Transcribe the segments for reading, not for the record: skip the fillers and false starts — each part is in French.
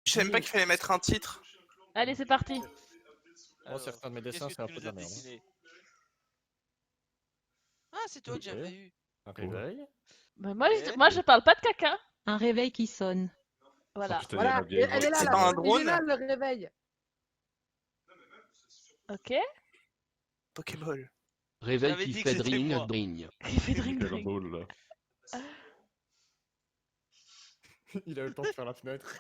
Je savais même pas qu'il fallait mettre un titre. Allez, c'est parti. Moi, certains de mes dessins, c'est un peu de la merde. Ah, c'est toi que j'avais eu. Un réveil. Bah, moi, Ok. moi, je parle pas de caca. Un réveil qui sonne. Voilà. Oh putain, il y a Voilà, la vieille elle est là, C'est là. pas un Il est drone là, le réveil. Ok. Pokéball. Réveil J'avais qui dit que fait c'était dring moi. dring. Il fait drink Quel drink. rôle là. Il a eu le temps de faire la fenêtre.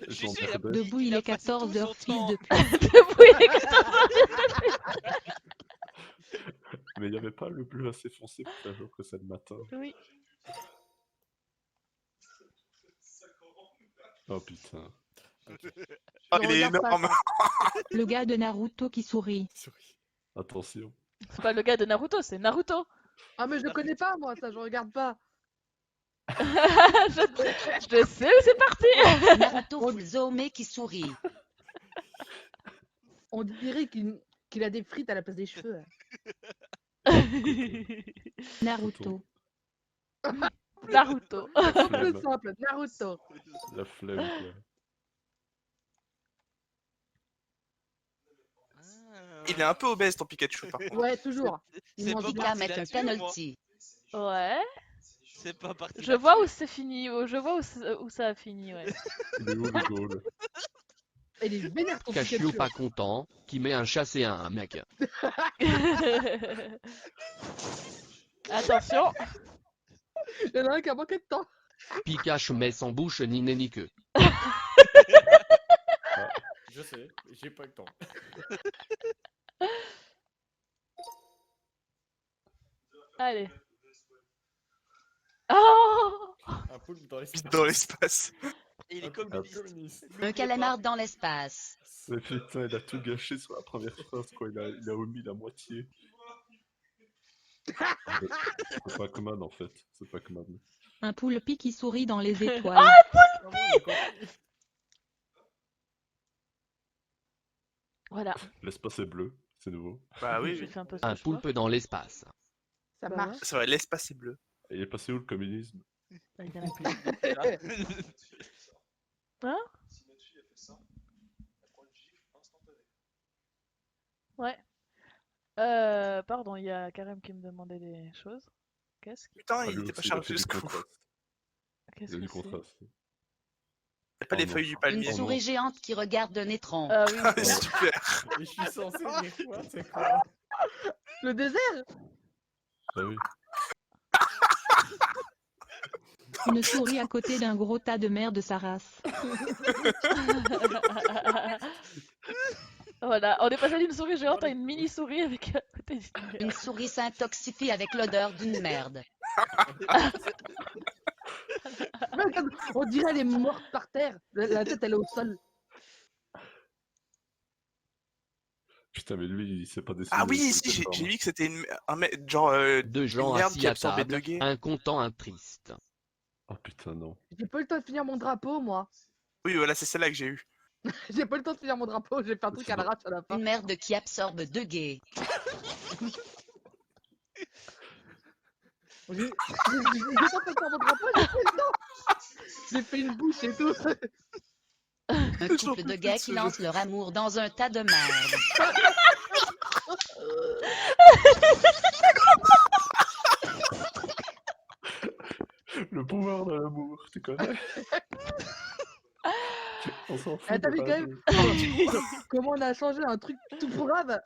Je suis Jean sûr, il a- Berdel. Debout, il il a est passé tout 14 son heures fil temps. de pute. Debout, il est 14. Mais il n'y avait pas le bleu assez foncé pour faire genre que c'est le matin. Oui. Oh putain. Oh, Je il est regarde pas, énorme. Le gars de Naruto qui sourit. Souris. Attention. C'est pas le gars de Naruto, c'est Naruto. Ah, mais je le connais pas, moi, ça, je regarde pas. je sais où c'est parti. Naruto Fulzome qui sourit. On dirait qu'il a des frites à la place des cheveux. Naruto. Naruto. La C'est flemme. simple, Naruto. La flemme quoi. Il est un peu obèse ton Pikachu par contre. Ouais, toujours. Il C'est mange pas bien. Pika parti met un là-dessus, moi. penalty. Ouais. C'est pas parti Je vois où là-dessus. c'est fini. Je vois où ça a fini, ouais. Il est où le goal? Il est vénère ton Cachio Pikachu. pas content, qui met un chassé à un mec. Attention. Il y en a un qui a manqué de temps. Pikachu met sans bouche ni nez ni queue. Je sais, j'ai pas eu le temps. Allez. Oh. Un poulpe dans l'espace. Dans l'espace. Et il est Un poulpe communiste. communiste. Un N'oubliez calamar dans l'espace. Mais putain, il a tout gâché sur la première phrase quoi. Il a omis la moitié. C'est pas Pac-Man en fait. C'est Pac-Man. Un poulpi qui sourit dans les étoiles. Ah bon, j'ai compris. Voilà. L'espace est bleu. C'est nouveau. Bah oui, Je oui. fais un peu Un ce choix. poulpe dans l'espace. Ça Bah marche. C'est vrai, l'espace est bleu. Et il est passé où le communisme? Bah, il y en a plus. Hein? Ouais. Pardon, il y a Karim qui me demandait des choses. Qu'est-ce que Putain, Ah, il lui était pas aussi, il a chargé fait du jusqu'au bout. contraste. Il qu'est-ce a du que c'est? contraste. Y'a pas les Oh non. feuilles du Une palmier. Oh souris non. géante qui regarde d'un étron. Ah oui. Ah, super. Et je suis censé dire quoi, c'est quoi? Le désert. Ah oui. Une souris à côté d'un gros tas de merde de sa race. Voilà, on est passé d'une souris géante à une mini souris avec à côté d'une Une souris s'intoxifie avec l'odeur d'une merde. Mais regarde, on dirait elle est morte par terre. La tête, elle est au sol. Putain, mais lui, il sait pas dessiner. Ah oui, les si, j'ai formes. vu que c'était un mec, genre Deux une gens merde assis qui à absorbait table, deux gays. un content, un triste. Oh putain, non. J'ai pas eu le temps de finir mon drapeau, moi. Oui, voilà, c'est celle-là que j'ai eu. J'ai pas eu le temps de finir mon drapeau. J'ai fait un truc à l'arrache à la fin. Une merde qui absorbe deux gays. J'ai pas fait faire mon drapeau, j'ai fait le temps. J'ai fait une bouche et tout. Un couple de gays qui lancent leur amour dans un tas de merde. Le pouvoir de l'amour, tu connais? On s'en fout. Eh, t'as de vu la quand même rue. comment on a changé un truc tout pourrave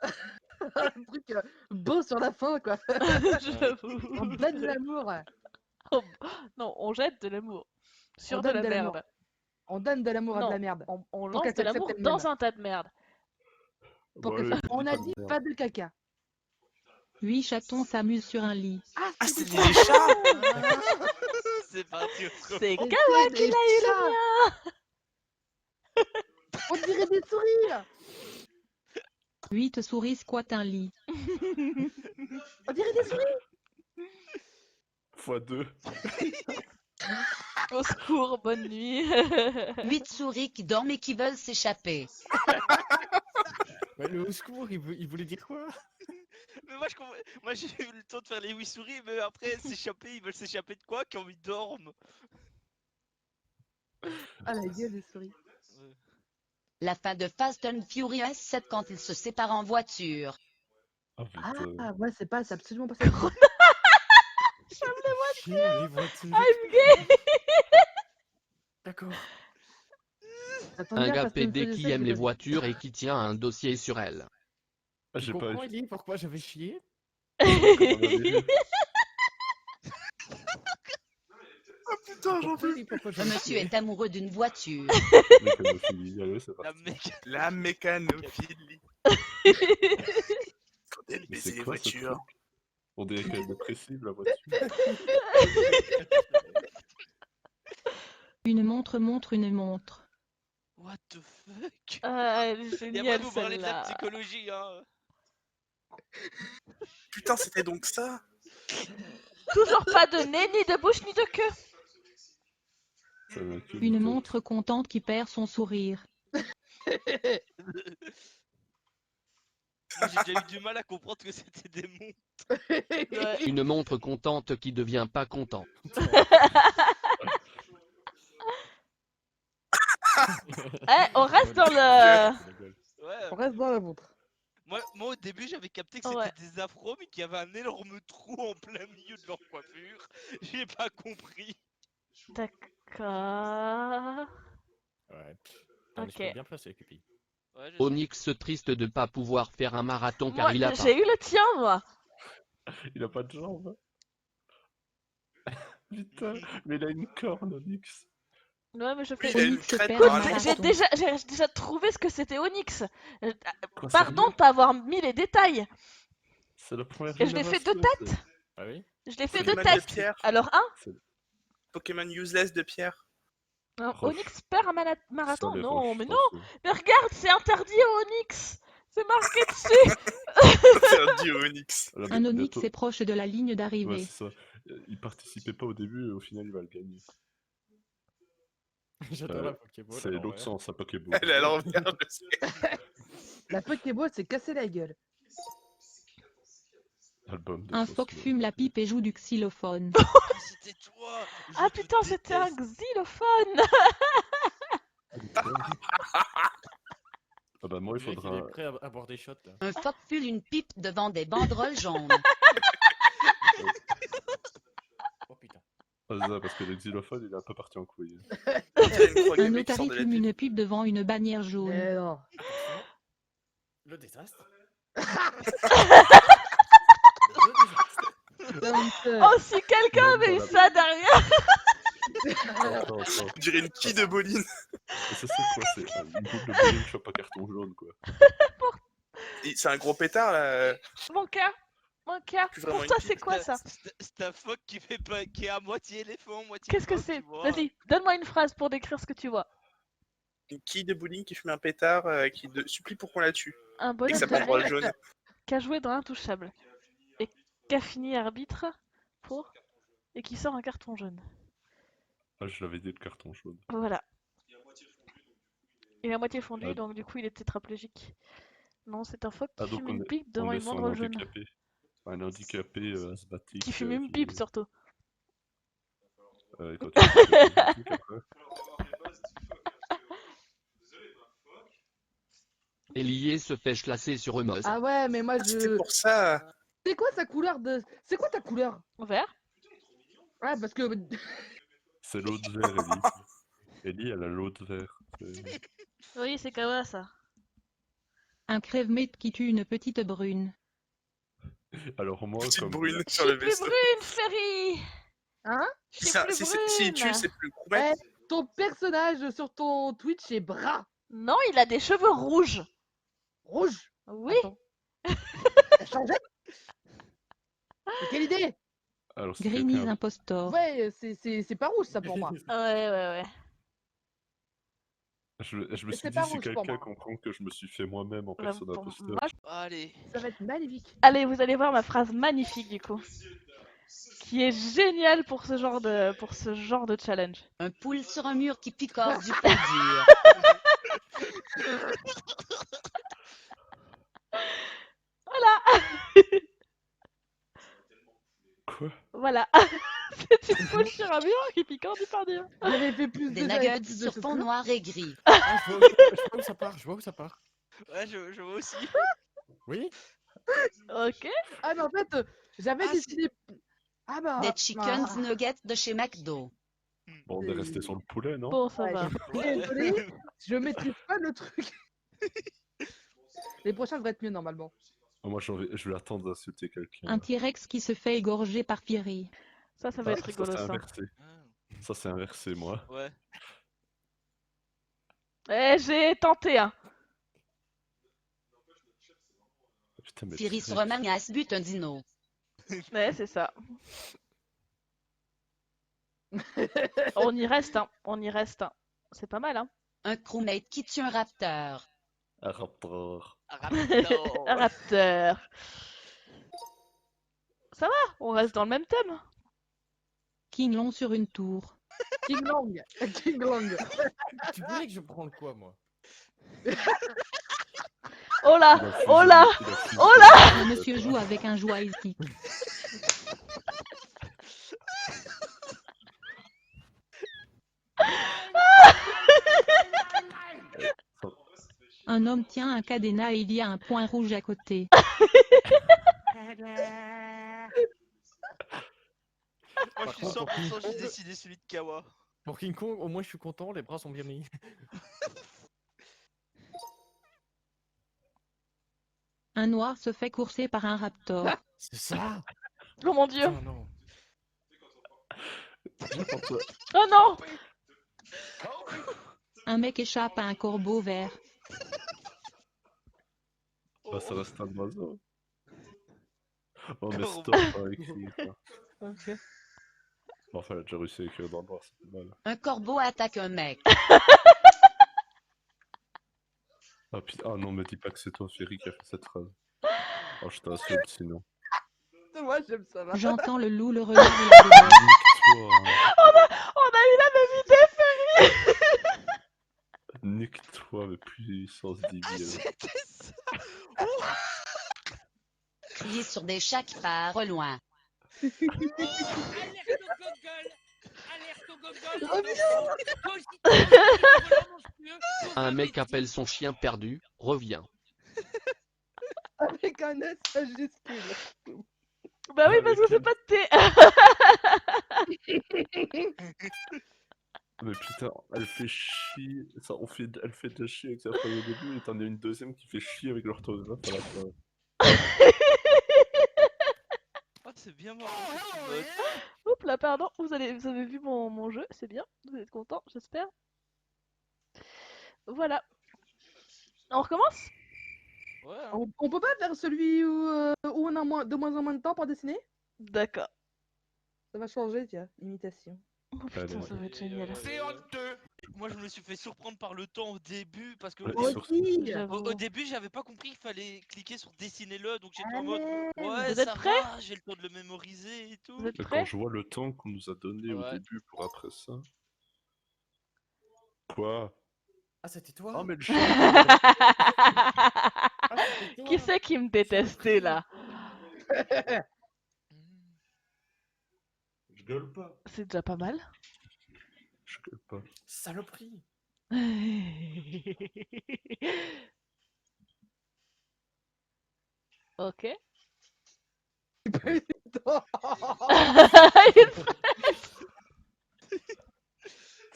un truc beau sur la fin, quoi. J'avoue. On donne de l'amour. Non, on jette de l'amour. Sur On de donne la de l'amour. merde. On donne de l'amour à de Non, la merde. on Pour lance qu'elle de l'amour s'accepte dans elle-même. un tas de merde. Pour Bon, que allez, on a pas de dit merde. pas de caca. 8 chatons s'amusent sur un lit. Ah, c'est des chats. C'est parti autrement. C'est C'était Kawa qui des l'a eu chats. le mien. On dirait des souris. 8 souris squattent un lit. On dirait des souris. x2. Au secours, bonne nuit. 8 souris qui dorment et qui veulent s'échapper. Mais le au secours, il voulait dire quoi? Mais moi, moi j'ai eu le temps de faire les 8 souris, mais après s'échapper, ils veulent s'échapper de quoi? Quand ils dorment. Ah la gueule des souris. La fin de Fast and Furious 7 quand ils se séparent en voiture. Ah Ah, putain. ouais, c'est absolument pas ça. Chier, les voitures. I'm gay. D'accord. Ça tombe Un bien gars parce que une PD fois, je qui sais, aime j'ai les pas vu. voitures et qui tient un dossier sur elle. Ah, Tu j'ai pas comprends, Ellie, pourquoi j'avais chié? coronavirus. Ah putain, j'en Pourquoi, peux. Ellie, pourquoi Un j'avais monsieur chié? est amoureux d'une voiture. Mécanophilie, allez, c'est La parti. mec. La mécanophilie. Quand elle Mais baisait c'est les quoi ce truc? voitures. On dirait qu'elle est dépressive, la voiture. Une montre montre une montre. What the fuck? Ah, elle est Et après géniale vous parlez de la celle-là. psychologie, hein. Putain, c'était donc ça. Toujours pas de nez, ni de bouche, ni de queue. Ça n'a qu'une Une tête. montre contente qui perd son sourire. Moi, j'ai déjà eu du mal à comprendre que c'était des montres. Ouais. Une montre contente qui devient pas contente. Eh, on reste dans le... Ouais. On reste dans la montre. Moi au début j'avais capté que c'était Ouais. des afros mais qu'il y avait un énorme trou en plein milieu de leur coiffure. J'ai pas compris. D'accord. Ouais. T'as un Ok. esprit bien placé, Cupi. Ouais, je sais. Onyx triste de pas pouvoir faire un marathon car Moi, il a pas. j'ai eu le tien, moi. Il a pas de jambes. Putain, mais il a une corne, Onyx. Ouais, mais je Oui, fais... il a une Onyx crête perd par un un J'ai marathon. déjà trouvé ce que c'était Onyx. Quoi, Pardon sérieux de pas avoir mis les détails. C'est la première Et je l'ai fait génération. deux têtes. Ah oui? Je l'ai fait deux Pokémon de têtes. pierre. Alors, un, Pokémon useless de pierre. Roche. Onyx perd un marathon. Ça, les Non, roches, mais je non. pense, Mais regarde, c'est interdit à Onyx. C'est marqué dessus. C'est un dieu Onyx. Là, Un Onyx bientôt- est proche de la ligne Ouais, d'arrivée. c'est ça. Il participait pas au début et au final il va le gagner. J'adore la Pokéball. C'est à l'autre l'envers. sens, sa Pokéball. Elle est à l'envers, je sais. La Pokéball s'est cassé la gueule. Album de Un fausse phoque mode. fume la pipe et joue du xylophone. Ah, c'était toi. Ah Je te putain, c'était un déteste. xylophone. Ah bah moi il Je dirais qu'il faudra... est prêt à boire des shots là. Un phoque fule une pipe devant des banderoles jaunes. Oh putain. Ah, c'est ça, parce que le xylophone il est un peu parti en couille. On dirait une croix Un gammée qui sort otarie de la fume tête. une pipe devant une bannière jaune. Eh non. Attention. Le désastre. Donc, Oh, si quelqu'un Même avait dans eu la- ça derrière. Attends, attends. On dirait une quille de bowling. Et ça c'est quoi? C'est une boucle de bowling chope à carton jaune quoi. C'est un gros pétard là. Mon cas. Plus vraiment Pour toi, une c'est pipe. quoi ça? C'est un phoque qui fait pas, qui est à moitié éléphant, moitié. Qu'est-ce que phoque, c'est? tu vois. Vas-y, donne-moi une phrase pour décrire ce que tu vois. Une quille de bowling qui fume un pétard qui supplie pour qu'on la tue. Un Et bonhomme que ça prend le jaune. qui a joué dans Intouchable. Et qui a fini arbitre pour... Et qui sort un carton jaune. Ah je l'avais dit le carton jaune. Voilà. Il est à moitié fondu, Ah. donc du coup il est tétraplégique. Non, c'est un phoque qui Ah donc fume on une est, pipe on devant est une sur un banderole jaune. handicapé. Un handicapé asthmatique. Qui fume une pipe surtout. Quand il est asthmatique, après. Elié se fait chlasser sur Eumos. Ah ouais, mais moi Ah, c'était je. pour ça. C'est quoi sa couleur de. C'est quoi ta couleur? Vert. Ouais, parce que. C'est l'eau de verre, Ellie. Ellie, elle a l'eau de verre. C'est- Oui, c'est Kawa ça. Un crève-mètre qui tue une petite brune. Alors moi, Petite comme... brune Je sur suis le plus vaisseau. brune, Ferry. Hein? Je suis Si plus s'il tue, brune. c'est plus Kroumet. Ton personnage sur ton Twitch est brun. Non, il a des cheveux rouges. Rouge. Oui. Attends. T'as changé? Mais quelle idée? Alors, si Greenies quelqu'un... impostor. Ouais, c'est pas rouge ça pour moi. Ouais. Je me Mais suis c'est dit, pas si rouge pour quelqu'un moi. comprend que je me suis fait moi-même en Pour personne imposteur. moi, Allez. Ça va être magnifique. allez, vous allez voir ma phrase magnifique du coup. Qui est géniale pour ce genre de challenge. Un poule sur un mur qui picore du pain dur. Voilà. Quoi? Voilà. C'est une poule qui ramure qui piquant du pardir. J'avais fait plus Des de nuggets sur fond noir et gris. Ah, je vois où ça part, je vois où ça part. Ouais, je vois aussi. Oui? Ok. Ah, mais en fait, j'avais Ah, décidé. Ah, bah. Des chickens nuggets de chez McDo. Bon, on est resté sur le poulet, non? Bon, ça Ouais, va. désolé, je maîtrise pas le truc. Les prochains devraient être mieux normalement. Ah, moi, je vais attendre d'insulter quelqu'un. Un T-Rex qui se fait égorger par Fieri. Ça va être rigolo c'est ça. inversé. Ça, c'est inversé, moi. Ouais. Eh, j'ai tenté, hein. Putain, mais Fieri T-Rex. Romagnas bute un dino. Ouais, c'est ça. On y reste, hein. On y reste. Hein. C'est pas mal, hein. Un crewmate qui tue un raptor. Un raptor. Un rapteur. Ça va, on reste dans le même thème. King Long sur une tour. King Long. King Long. Tu voulais que je prenne quoi, moi? Oh là, Il a fusé- oh là, il a fusé- oh là. Un monsieur joue avec un joystick. Un homme tient un cadenas et il y a un point rouge à côté. Moi, je suis contre, pour 100% j'ai King Kong- décidé celui de Kawa. Pour King Kong, au moins je suis content, les bras sont bien mis. Un noir se fait courser par un raptor. C'est ça? Oh mon dieu. Putain, non. Oh non. Un mec échappe à un corbeau vert. Bah, ça reste un oiseau. Oh, mais Corbeau. stop à écrire. Ok. Bon, enfin, elle a déjà réussi à écrire dans le noir, c'est pas mal. Un corbeau attaque un mec. Ah, putain, ah non, me dis pas que c'est toi, Ferry, qui a fait cette phrase. Oh, je t'insulte sinon. Moi, j'aime ça. Va. J'entends le loup, le renard et la baleine. Nique-toi. On a eu la même idée, Ferry. Nique-toi, mais puissance Ah, divine. c'était ça. Crier sur des chats qui partent au loin. Un mec appelle son chien perdu, revient. Avec un S majuscule. Bah oui, Avec parce que c'est un- pas de thé. Mais putain, elle fait chier. Ça, elle fait de chier avec sa feuille au début, et t'en as une deuxième qui fait chier avec l'orthographe à la fin. Ah, c'est bien marrant. cette mode. Oups là, pardon. Vous avez vu mon jeu, c'est bien. Vous êtes content, j'espère. Voilà. On recommence? Ouais, hein. On peut pas faire celui où on a de moins en moins de temps pour dessiner? D'accord. Ça va changer, tiens. Imitation. Oh putain, Allez. ça va être génial. Moi, je me suis fait surprendre par le temps au début parce que Ouais, Moi sur- aussi. J'avoue. au début, j'avais pas compris qu'il fallait cliquer sur dessiner-le, donc j'étais en Allez. mode ouais, Vous êtes ça prêts? va, j'ai le temps de le mémoriser et tout. Vous êtes Mais prêts? quand je vois le temps qu'on nous a donné au Ouais. début pour après ça. Quoi? Ah, c'était toi? Ah, mais le chien! Ah, c'était toi. Qui c'est qui me détestait là? Je gueule pas. C'est déjà pas mal. Je gueule pas. Saloperie. Ok.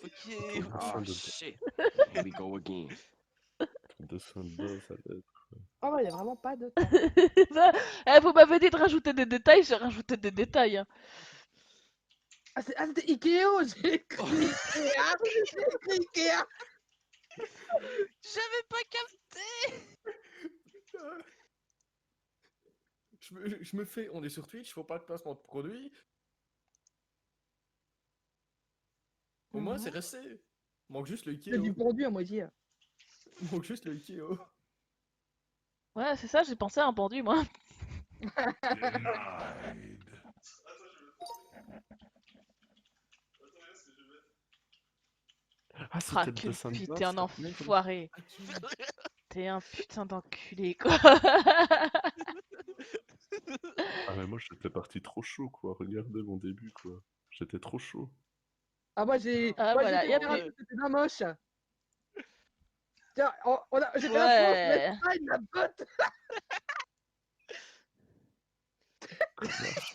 Ok. Ah, shit. Here we go again. Ton dessin de base, ça va être. Oh, il y a vraiment pas de temps. Vous m'avez dit de rajouter des détails, j'ai rajouté des détails. Hein. Ah, c'était Ikeo. J'ai écrit Ikea. J'ai écrit Ikea. J'avais pas capté. Je me fais, on est sur Twitch, faut pas de placement de produit. Au moins, c'est resté. Manque juste le Il y a du Ikeo. pendu à moitié. Manque juste le Ikeo. Ouais, c'est ça, j'ai pensé à un pendu, moi. Ah, Ah, c'était le quel dessin de base, putain ça tenait comme- d'enfoiré. T'es un putain d'enculé, quoi. Ah, mais moi j'étais parti trop chaud, quoi. Regardez mon début, quoi. J'étais trop chaud. Ah, moi j'ai. Ah, moi, voilà, j'ai y a fait plus. c'était bien moche. Tiens, j'ai fait la France, Ouais. l'Espagne, la botte.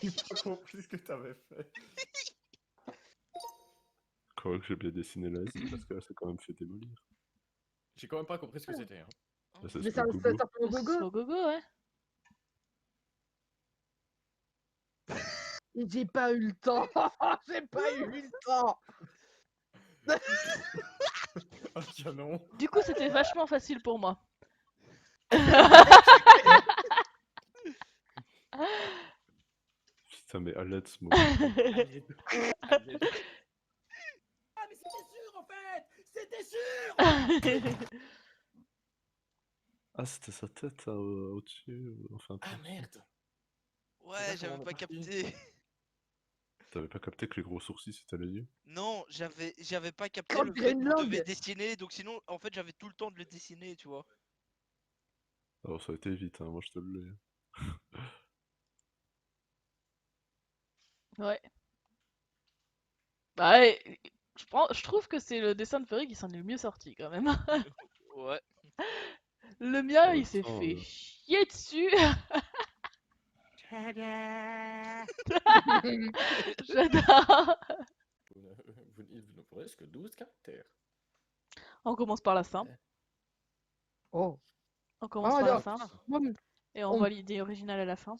J'ai pas compris ce que t'avais fait. Quoi que j'ai bien dessiné l'Asie, parce que là, c'est quand même fait démolir. J'ai quand même pas compris ce que c'était. Hein. Là, c'est Mais sur ça Gogo. sort au C'est gogo. au gogo, ouais. Et j'ai pas eu le temps. J'ai pas eu le temps. Oh, canon. Du coup, c'était vachement facile pour moi. Putain, mais à l'aide ce mot. Ah, mais c'était sûr en fait. C'était sûr. Ah, c'était sa tête au-dessus. Enfin, Ah peu. merde. Ouais, j'avais pas capté. T'avais pas capté que les gros sourcils c'était les yeux? Non, j'avais pas capté Quand le tu fait une qu'on langue. devait dessiner, donc sinon, en fait, j'avais tout le temps de le dessiner, tu vois. Alors, ça a été vite, hein, moi je te le l'ai. Ouais. Bah, ouais, je trouve que c'est le dessin de Ferry qui s'en est le mieux sorti quand même. Ouais. Le mien, En il même s'est temps, fait chier dessus. J'adore. Vous ne pourrez que 12 caractères. On commence par la fin. Oh. On commence Ah, par la alors, fin. moi, Et on voit l'idée originale à la fin.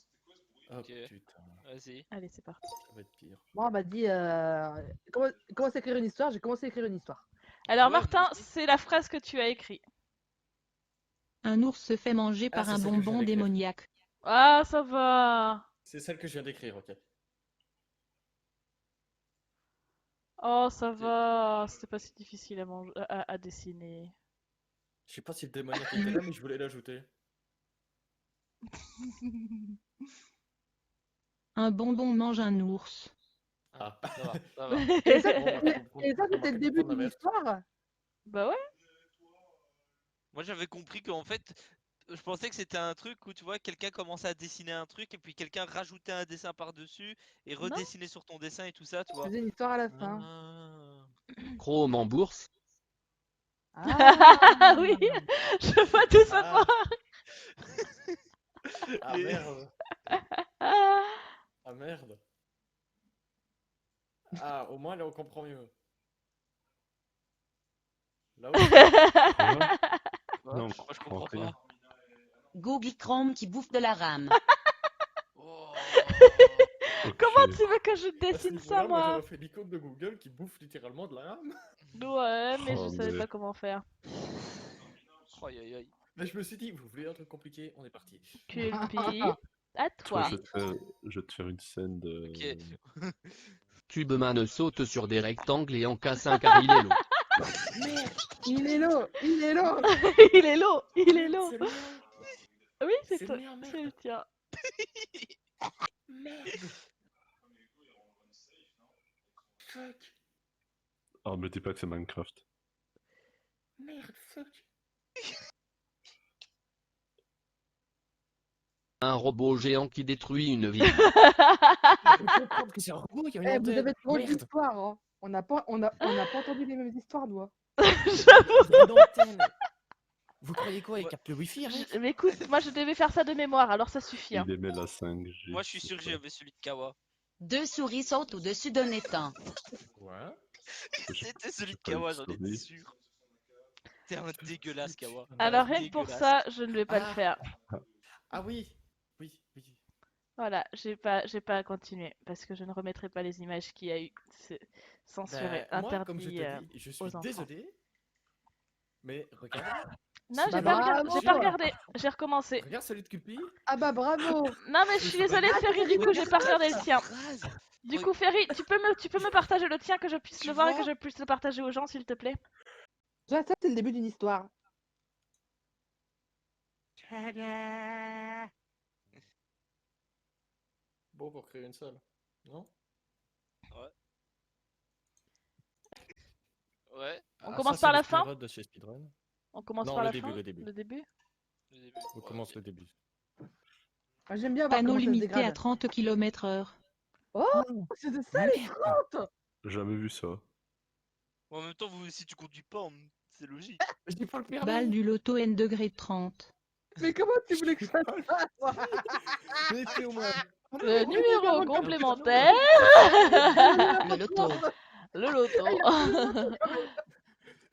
Oh Ok. putain, Vas-y. Allez, c'est parti. ça va être pire. moi, on m'a dit commence à écrire une histoire. J'ai commencé à écrire une histoire. Alors, Ouais, moi Martin, aussi. c'est la phrase que tu as écrite. Un ours se fait manger par c'est un celle que je viens bonbon d'écrire. démoniaque. Ah, ça va. C'est celle que je viens d'écrire, ok. Oh, ça va. C'était pas si difficile à dessiner. Je sais pas si le démoniaque était là, mais je voulais l'ajouter. Un bonbon mange un ours. Ah, Ça va, ça va. Et ça, Bon, on va comprendre- et ça, on va c'était le début comprendre d'une l'inverse. histoire. Bah ouais. Moi, j'avais compris qu'en fait, je pensais que c'était un truc où, tu vois, quelqu'un commençait à dessiner un truc et puis quelqu'un rajoutait un dessin par-dessus et redessinait sur ton dessin et tout ça, tu Je vois. faisais une histoire à la fin. Ah. Chrome en bourse. Ah oui, je vois tout ça. Ah, ah Les- merde. Ah. Ah merde. Ah, au moins là on comprend mieux. Là où Ouais, Non, moi, je comprends rien. pas. Googie Chrome qui bouffe de la rame. Oh. Comment Ok. tu veux que je à ce dessine ça, niveau-là, moi moi? j'aurais fait l'icône de Google qui bouffe littéralement de la rame. Ouais, mais je Oh, savais mais- pas comment faire. Aïe, aïe, aïe. Mais je me suis dit, vous voulez un truc compliqué, on est parti. Culpi, à Toi, toi. je vais te faire une scène de. Ok. Cubeman saute sur des rectangles et en casse un car il est long. Merde, Il est là, il est là. Il est lourd, il est lourd. c'est le mien. Oui, c'est C'est toi, le mien, merde. c'est le tien. Merde. Fuck. Oh, me dis pas que c'est Minecraft. Merde, fuck. Un robot géant qui détruit une ville. Je comprends que c'est un robot qui a une Eh, vous antenne. avez trop Merde. d'histoires, hein. On n'a pas entendu les mêmes histoires, nous. Hein. Il a une antenne. Vous croyez quoi? Il capte le wifi, hein? Mais écoute, moi je devais faire ça de mémoire, alors ça suffit. Hein. Il aimait la 5G. Moi, je suis sûr que c'est ça. j'avais celui de Kawa. Deux souris sautent au-dessus d'un étang. Ouais. C'était celui de pas une Kawa, j'en étais souris. sûr. T'es un dégueulasse, Kawa. Alors rien que pour ça, je ne vais pas le faire. Ah oui. Oui, oui. Voilà, j'ai pas continué parce que je ne remettrai pas les images qu'il y a eu. C'est censuré, Ben, moi, comme je interdit te dis, je suis aux enfants. désolé. Mais regarde. Non, Bah, j'ai pas, bravo. j'ai pas regardé, j'ai recommencé. Regarde celui de Culpi. Ah bah bravo. Non mais je suis désolée Ferry, du coup j'ai pas regardé le tien. Phrase. Du coup Ferry, tu peux me partager le tien que je puisse Tu le voir et vois que je puisse le partager aux gens s'il te plaît. Ça, c'est le début d'une histoire. Bon, pour créer une seule. Non? Ouais, On commence par la fin? De chez Speedrun. On commence Non, par le la début, fin? le début. Le début? le début. On Ouais, commence ok. le début. Moi, j'aime bien voir Panneau comment ça se limité à dégrade. 30 km/h. Oh, c'est ça les comptes. Jamais vu ça. En même temps, si tu conduis pas, c'est logique. J'ai pas le permis. Balle du loto N degré 30. Mais comment tu voulais que je fasse ça, moi? Mais t'es au moins. Le numéro complémentaire. Le loto. Le loto.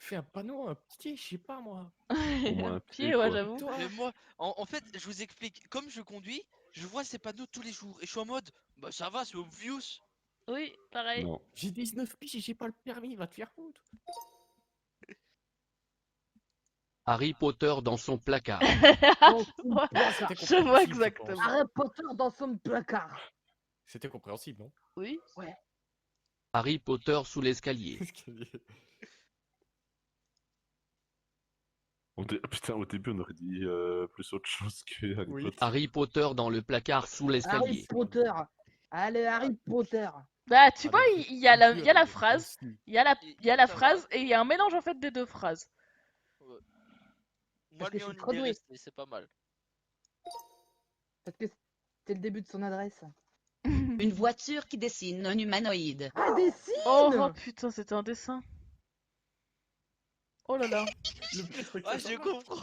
Fais un panneau, un pied, je sais pas moi. Au moins un Pied, pied, ouais, quoi. j'avoue. Mais moi, en fait, je vous explique. Comme je conduis, je vois ces panneaux tous les jours. Et je suis en mode, bah ça va, c'est obvious. Oui, pareil. Non. J'ai 19 piges et j'ai pas le permis, va te faire foutre. Harry Potter dans son placard. Dans son Ouais, placard. je vois exactement. Harry Potter dans son placard. C'était compréhensible, non? Oui. Harry Potter sous l'escalier. Putain, au début, on aurait dit plus autre chose que Harry Oui. Potter. Harry Potter dans le placard sous Harry l'escalier. Potter. Allez, Harry Potter. Bah, tu vois, Allez, il y a la plus Harry phrase, Potter. il y a la Ça va. phrase et il y a un mélange en fait des deux phrases. Moi, que le je mien, suis trop il est doué. resté, c'est pas mal. Parce que c'était le début de son adresse. Une voiture qui dessine un humanoïde. Ah, dessine. Oh putain, c'était un dessin. Oh là là. Le pire, c'est que Ah, ça je va. comprends.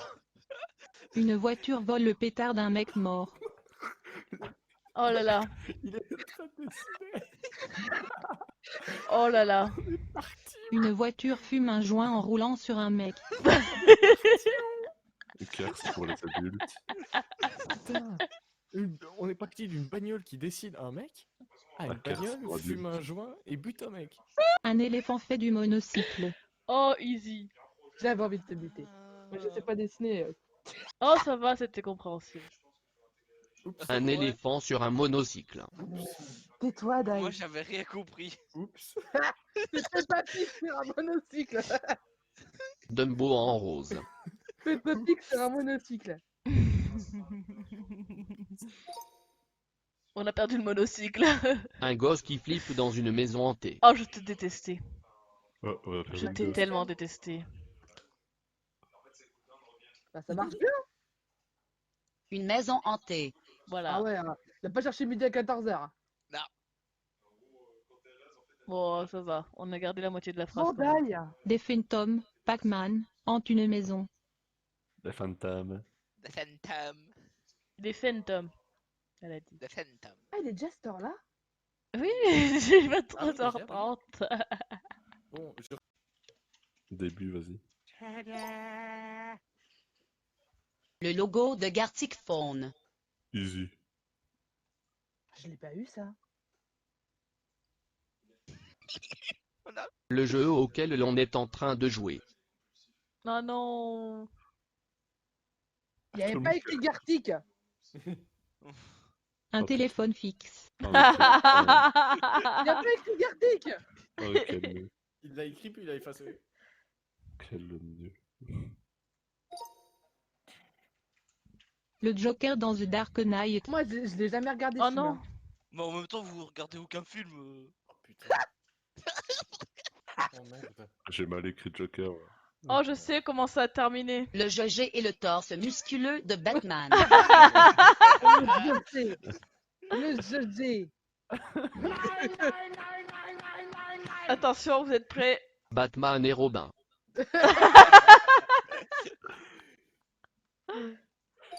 Une voiture vole le pétard d'un mec mort. Oh là là. Il est en train de dessiner. Oh là là. Une voiture fume un joint en roulant sur un mec. Éclair, c'est pour les adultes. Putain. On est parti d'une bagnole qui dessine un mec à une Ah, car c'est bagnole, pour fume adultes. un joint et bute un mec. Un éléphant fait du monocycle. Oh, easy. J'avais envie de te buter. Mais je sais pas dessiner. Oh, ça va, c'était compréhensible. Oups. Un Ouais. éléphant sur un monocycle. Tais-toi, Dai. Moi, j'avais rien compris. Oups. Fais pas pique sur un monocycle. Dumbo en rose. Fais pas pique sur un monocycle. On a perdu le monocycle. Un gosse qui flippe dans une maison hantée. Oh, je te détestais. Oh, on va faire Je une t'ai gosse. tellement détesté. Bah, ça marche bien. Une maison hantée. Voilà. Ah ouais, t'as pas cherché midi à 14h. Bon, ça va. On a gardé la moitié de la phrase. Oh, quand même. Dai. Des fantômes, Pac-Man, hantent une maison. Les fantômes. The Phantom. Des phantoms. Elle a dit. The Phantom. Ah, il est déjà cette heure-là. Oui, j'ai Ah oui, 23h30. Bon, je... Début, vas-y. Le logo de Gartic Phone. Easy. Je l'ai pas eu, ça. Le jeu auquel l'on est en train de jouer. Oh non. Il y avait pas écrit Gartic. Un Ok. téléphone fixe. Il y a pas écrit Gartic. Oh, quel... Il l'a écrit puis il l'a effacé. quel nul. Le Joker dans The Dark Knight. Moi, je l'ai jamais regardé. Oh celui-là. non. Mais en même temps, vous regardez aucun film. Oh putain. Oh non, putain. J'ai mal écrit Joker. Ouais. Oh, je sais comment ça a terminé. Le jogé et le torse musculeux de Batman. Le jeté. Le jeté. Attention, vous êtes prêts? Batman et Robin.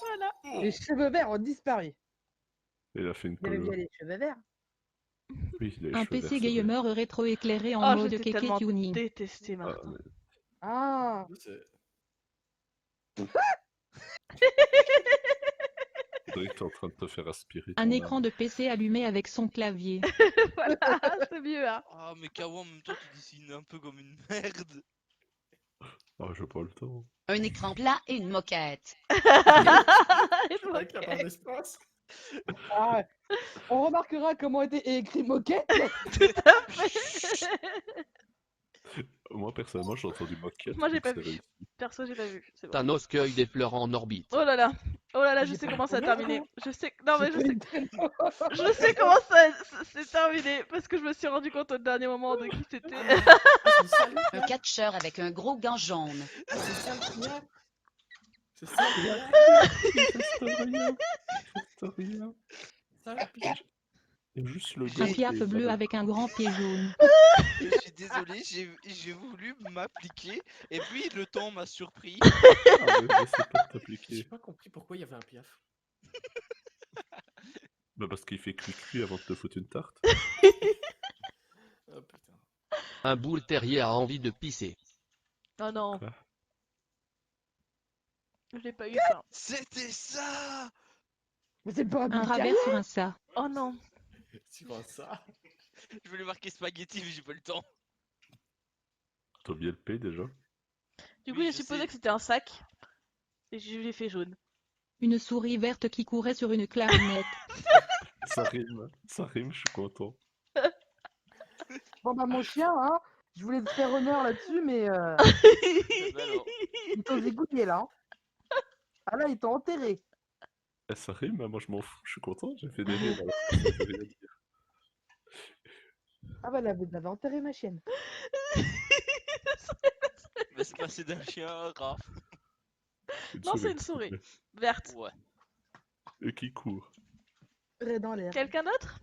Voilà. Les cheveux verts ont disparu. Il a fait une Vous avez colo. vu les cheveux verts? Oui, il a les Un cheveux PC verts, c'est vrai. gamer rétro-éclairé en Oh, mode j'étais Keke tellement Tuning. détesté, Ah, Martin. mais- Ah. C'est- on dirait que t'es en train de te faire aspirer. Un ton écran de PC allumé avec son clavier. Voilà, c'est mieux, hein. Ah, mais Kawa, en même temps, tu dessines un peu comme une merde. âme. Oh, j'ai pas le temps. Un écran plat et une moquette. Avec la barre d'espace. Ah, on remarquera comment était écrit moquette. Moi, personnellement, j'ai entendu moquette. Moi, j'ai donc pas c'est vu. réussi. Perso, j'ai pas vu. C'est bon. Thanos cueille des fleurs en orbite. Oh là là. Oh là là, je J'ai sais pas comment ça a combien, terminé. moi Je sais. Non, mais je sais. Nintendo. Je sais comment ça s'est terminé. Parce que je me suis rendu compte au dernier moment de qui c'était. C'est ça, Un catcheur avec un gros gant jaune. c'est ça le signal. C'est ça le signal. Il reste rien. Il reste rien. Ça, le pige. Il y a juste le Un gars piaf qui est bleu pas avec un grand pied jaune. Je suis désolé, j'ai voulu m'appliquer et puis le temps m'a surpris. Ah ouais, mais c'est pas de J'ai t'appliquer. pas compris pourquoi il y avait un piaf. Bah parce qu'il fait cuit avant de te foutre une tarte. Oh putain. Un bull terrier a envie de pisser. Oh non. Quoi? Je l'ai pas eu ça. C'était ça! Mais c'est pas Un un ravers sur un ça. Oh non. Sur ça. Je voulais marquer spaghetti mais j'ai pas le temps. T'as bien le P déjà? Du coup, Oui, j'ai je supposé sais. que c'était un sac. Et je l'ai fait jaune. Une souris verte qui courait sur une clarinette. Ça rime, je suis content. Bon bah mon chien, hein, je voulais te faire honneur là-dessus, mais Bah alors. ils t'ont zigouillé là. Hein. Ah là, ils t'ont enterré. Eh, ça rime, hein, moi je m'en fous, je suis content, j'ai fait des rimes alors que ça veut rien dire. Ah bah là, vous avez enterré ma chienne. Mais c'est passé d'un chien à un rat. Non, c'est une souris. Verte. Ouais. Et qui court. Dans l'air. Quelqu'un d'autre?